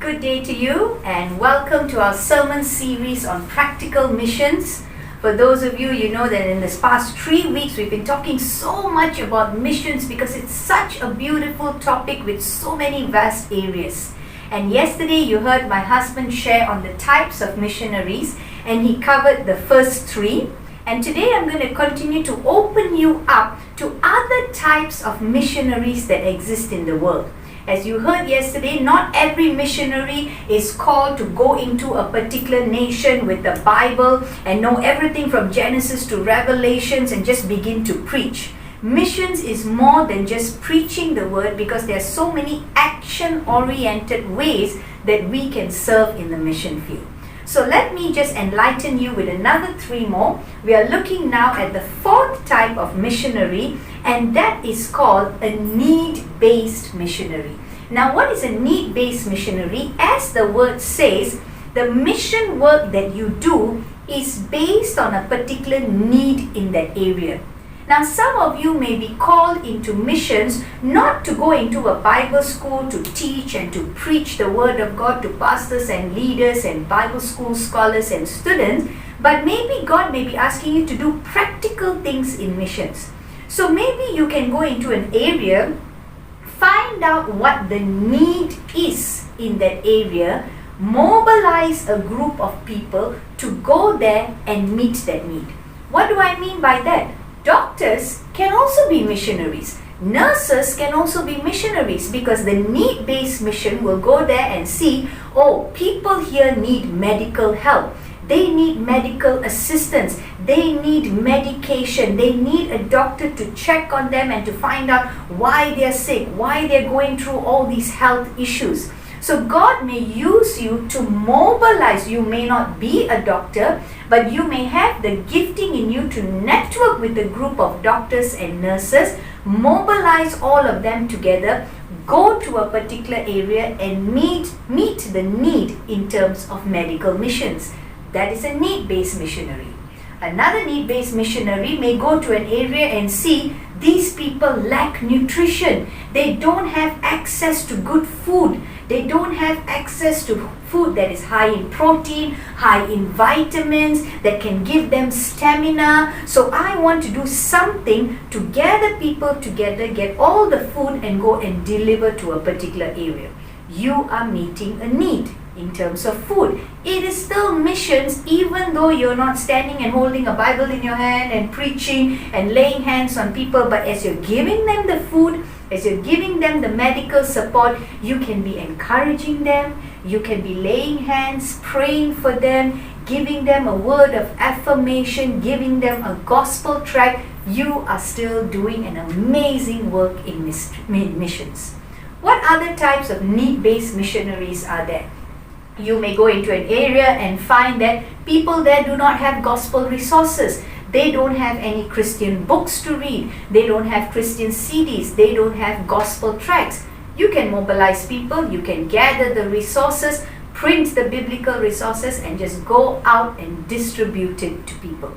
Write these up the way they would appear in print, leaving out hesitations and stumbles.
Good day to you and welcome to our sermon series on practical missions. For those of you, you know that in this past 3 weeks we've been talking so much about missions because it's such a beautiful topic with so many vast areas. And yesterday you heard my husband share on the types of missionaries and he covered the first 3. And today I'm going to continue to open you up to other types of missionaries that exist in the world. As you heard yesterday, not every missionary is called to go into a particular nation with the Bible and know everything from Genesis to Revelations and just begin to preach. Missions is more than just preaching the word because there are so many action-oriented ways that we can serve in the mission field. So let me just enlighten you with another 3 more. We are looking now at the 4th type of missionary, and that is called a need-based missionary. Now, what is a need-based missionary? As the word says, the mission work that you do is based on a particular need in that area. Now, some of you may be called into missions not to go into a Bible school to teach and to preach the word of God to pastors and leaders and Bible school scholars and students, but maybe God may be asking you to do practical things in missions. So maybe you can go into an area, find out what the need is in that area, mobilize a group of people to go there and meet that need. What do I mean by that? Doctors can also be missionaries. Nurses can also be missionaries because the need-based mission will go there and see, oh, people here need medical help. They need medical assistance. They need medication. They need a doctor to check on them and to find out why they're sick, why they're going through all these health issues. So God may use you to mobilize. You may not be a doctor, but you may have the gifting in you to network with a group of doctors and nurses, mobilize all of them together, go to a particular area and meet the need in terms of medical missions. That is a need-based missionary. Another need-based missionary may go to an area and see these people lack nutrition. They don't have access to good food. They don't have access to food that is high in protein, high in vitamins, that can give them stamina. So I want to do something to gather people together, get all the food and go and deliver to a particular area. You are meeting a need in terms of food. It is still missions even though you're not standing and holding a Bible in your hand and preaching and laying hands on people, but as you're giving them the food, as you're giving them the medical support, you can be encouraging them, you can be laying hands, praying for them, giving them a word of affirmation, giving them a gospel tract. You are still doing an amazing work in missions. What other types of need-based missionaries are there? You may go into an area and find that people there do not have gospel resources. They don't have any Christian books to read. They don't have Christian CDs. They don't have gospel tracts. You can mobilize people. You can gather the resources, print the biblical resources and just go out and distribute it to people.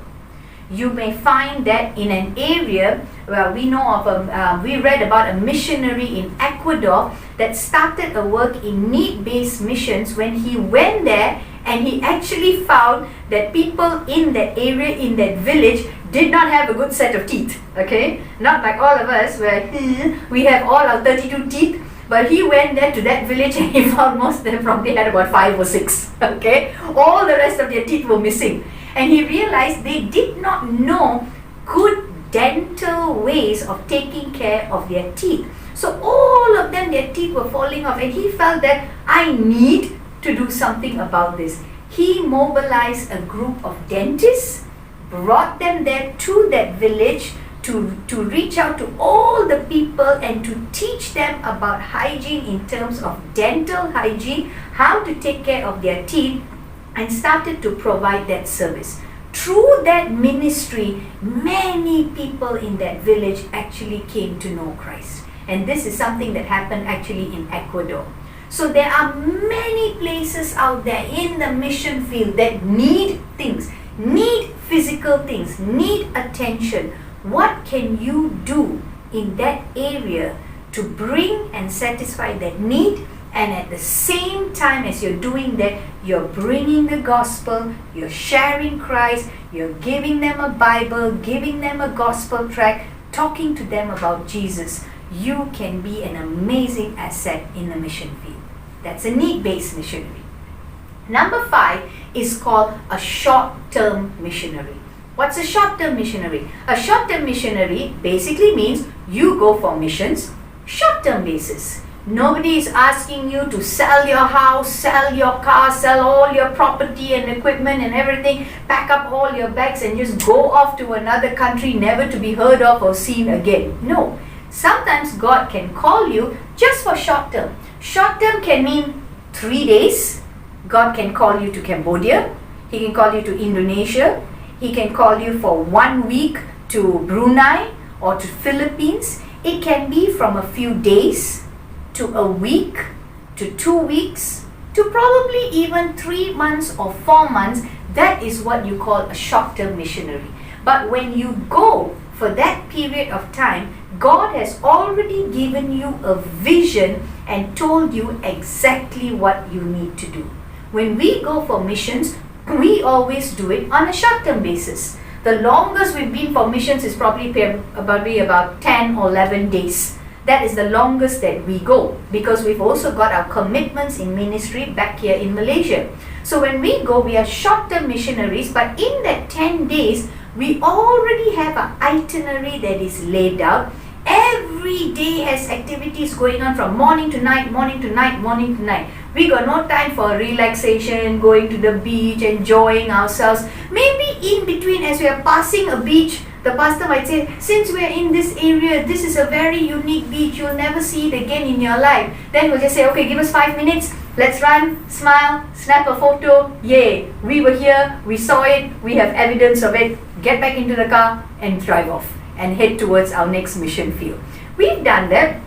You may find that in an area where we know of, we read about a missionary in Ecuador that started a work in need-based missions when he went there and he actually found that people in that area, in that village, did not have a good set of teeth, okay? Not like all of us where we have all our 32 teeth, but he went there to that village and he found most of them probably had about 5 or 6, okay? All the rest of their teeth were missing. And he realized they did not know good dental ways of taking care of their teeth. So all of them, their teeth were falling off and he felt that I need to do something about this. He mobilized a group of dentists, brought them there to that village to reach out to all the people and to teach them about hygiene in terms of dental hygiene, how to take care of their teeth, and started to provide that service. Through that ministry, many people in that village actually came to know Christ. And this is something that happened actually in Ecuador. So there are many places out there in the mission field that need things, need physical things, need attention. What can you do in that area to bring and satisfy that need And at the same time as you're doing that, you're bringing the gospel, you're sharing Christ, you're giving them a Bible, giving them a gospel tract, talking to them about Jesus. You can be an amazing asset in the mission field. That's a need-based missionary. Number 5 is called a short-term missionary. What's a short-term missionary? A short-term missionary basically means you go for missions short-term basis. Nobody is asking you to sell your house, sell your car, sell all your property and equipment and everything, pack up all your bags and just go off to another country never to be heard of or seen again. No. Sometimes God can call you just for short term. Short term can mean 3 days. God can call you to Cambodia. He can call you to Indonesia. He can call you for 1 week to Brunei or to Philippines. It can be from a few days to a week to 2 weeks to probably even 3 months or 4 months. That is what you call a short-term missionary. But when you go for that period of time, God has already given you a vision and told you exactly what you need to do. When we go for missions, we always do it on a short-term basis. The longest we've been for missions is probably about 10 or 11 days. That is the longest that we go, because we've also got our commitments in ministry back here in Malaysia. So when we go, we are short-term missionaries, but in that 10 days, we already have an itinerary that is laid out. Every day has activities going on from morning to night, morning to night, morning to night. We got no time for relaxation, going to the beach, enjoying ourselves. Maybe in between, as we are passing a beach, the pastor might say, since we are in this area, this is a very unique beach, you'll never see it again in your life. Then we'll just say, okay, give us 5 minutes, let's run, smile, snap a photo, yay, we were here, we saw it, we have evidence of it, get back into the car and drive off and head towards our next mission field. We've done that.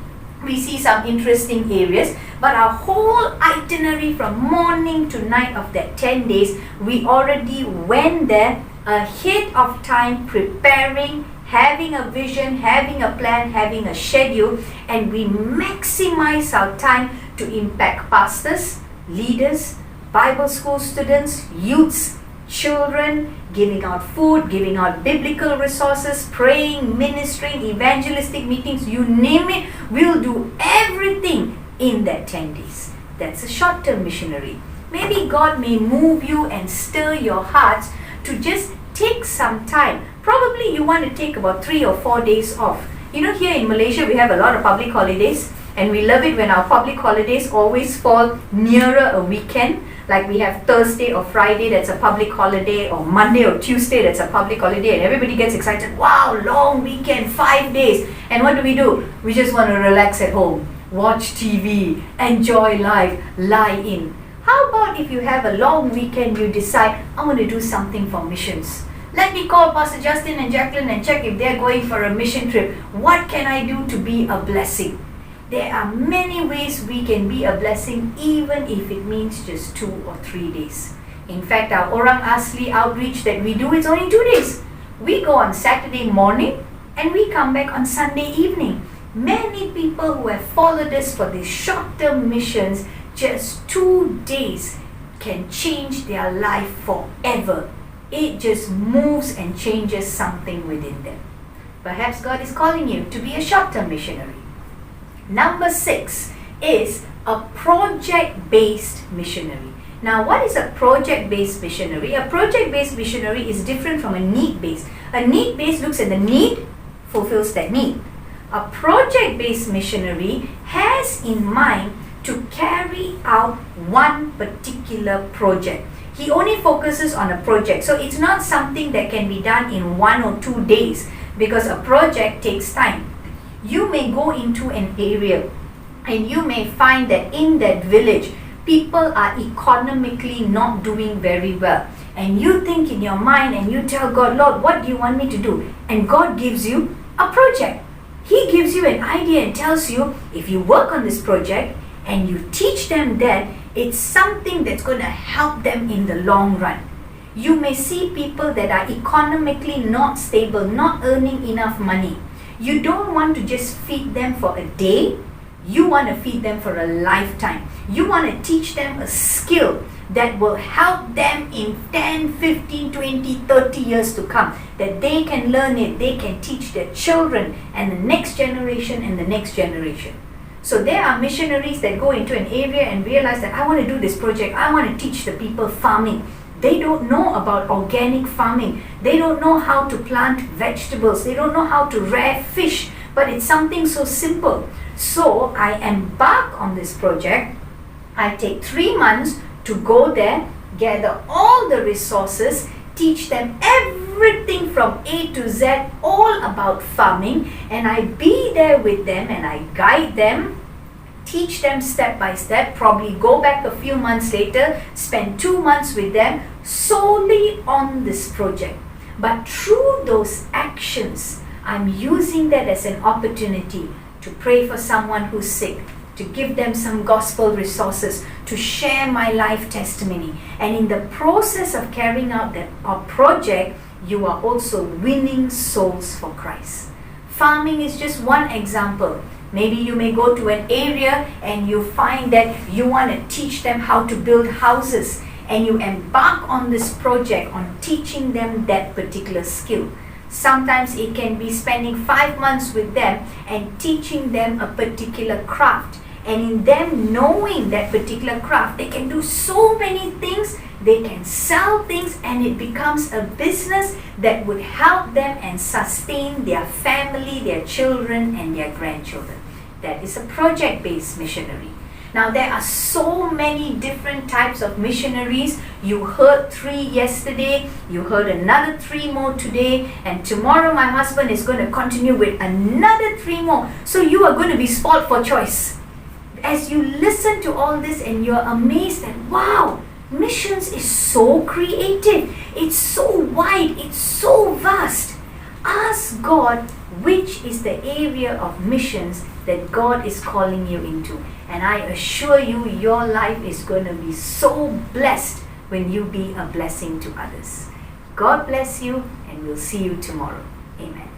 We see some interesting areas, but our whole itinerary from morning to night of that 10 days, we already went there ahead of time, preparing, having a vision, having a plan, having a schedule, and we maximize our time to impact pastors, leaders, Bible school students, youths, children, giving out food, giving out biblical resources, praying, ministering, evangelistic meetings, you name it, we'll do everything in that 10 days. That's a short-term missionary. Maybe God may move you and stir your hearts to just take some time. Probably you want to take about 3 or 4 days off. You know, here in Malaysia we have a lot of public holidays, and we love it when our public holidays always fall nearer a weekend. Like we have Thursday or Friday, that's a public holiday, or Monday or Tuesday, that's a public holiday, and everybody gets excited. Wow, long weekend, 5 days. And what do? We just want to relax at home, watch TV, enjoy life, lie in. How about if you have a long weekend, you decide, I want to do something for missions. Let me call Pastor Justin and Jacqueline and check if they're going for a mission trip. What can I do to be a blessing? There are many ways we can be a blessing, even if it means just 2 or 3 days. In fact, our Orang Asli outreach that we do is only 2 days. We go on Saturday morning and we come back on Sunday evening. Many people who have followed us for these short-term missions, just 2 days can change their life forever. It just moves and changes something within them. Perhaps God is calling you to be a short-term missionary. Number 6 is a project-based missionary. Now, what is a project-based missionary? A project-based missionary is different from a need-based. A need-based looks at the need, fulfills that need. A project-based missionary has in mind to carry out one particular project. He only focuses on a project. So it's not something that can be done in 1 or 2 days, because a project takes time. You may go into an area and you may find that in that village, people are economically not doing very well. And you think in your mind and you tell God, Lord, what do you want me to do? And God gives you a project. He gives you an idea and tells you, if you work on this project and you teach them that, it's something that's going to help them in the long run. You may see people that are economically not stable, not earning enough money. You don't want to just feed them for a day, You want to feed them for a lifetime. You want to teach them a skill that will help them in 10, 15, 20, 30 years to come. That they can learn it, they can teach their children and the next generation and the next generation. So there are missionaries that go into an area and realize that I want to do this project. I want to teach the people farming. They don't know about organic farming. They don't know how to plant vegetables. They don't know how to rear fish. But it's something so simple. So I embark on this project. I take 3 months to go there, gather all the resources, teach them everything from A to Z, all about farming, and I be there with them and I guide them, teach them step by step, probably go back a few months later, spend 2 months with them solely on this project. But through those actions, I'm using that as an opportunity to pray for someone who's sick, to give them some gospel resources, to share my life testimony. And in the process of carrying out our project, you are also winning souls for Christ. Farming is just one example. Maybe you may go to an area and you find that you want to teach them how to build houses, and you embark on this project on teaching them that particular skill. Sometimes it can be spending 5 months with them and teaching them a particular craft. And in them knowing that particular craft, they can do so many things. They can sell things and it becomes a business that would help them and sustain their family, their children and their grandchildren. That is a project-based missionary. Now there are so many different types of missionaries. You heard 3 yesterday, you heard another 3 more today, and tomorrow my husband is going to continue with another 3 more. So you are going to be spoiled for choice. As you listen to all this and you're amazed that, wow, missions is so creative, it's so wide, it's so vast. Ask God which is the area of missions that God is calling you into. And I assure you, your life is going to be so blessed when you be a blessing to others. God bless you, and we'll see you tomorrow. Amen.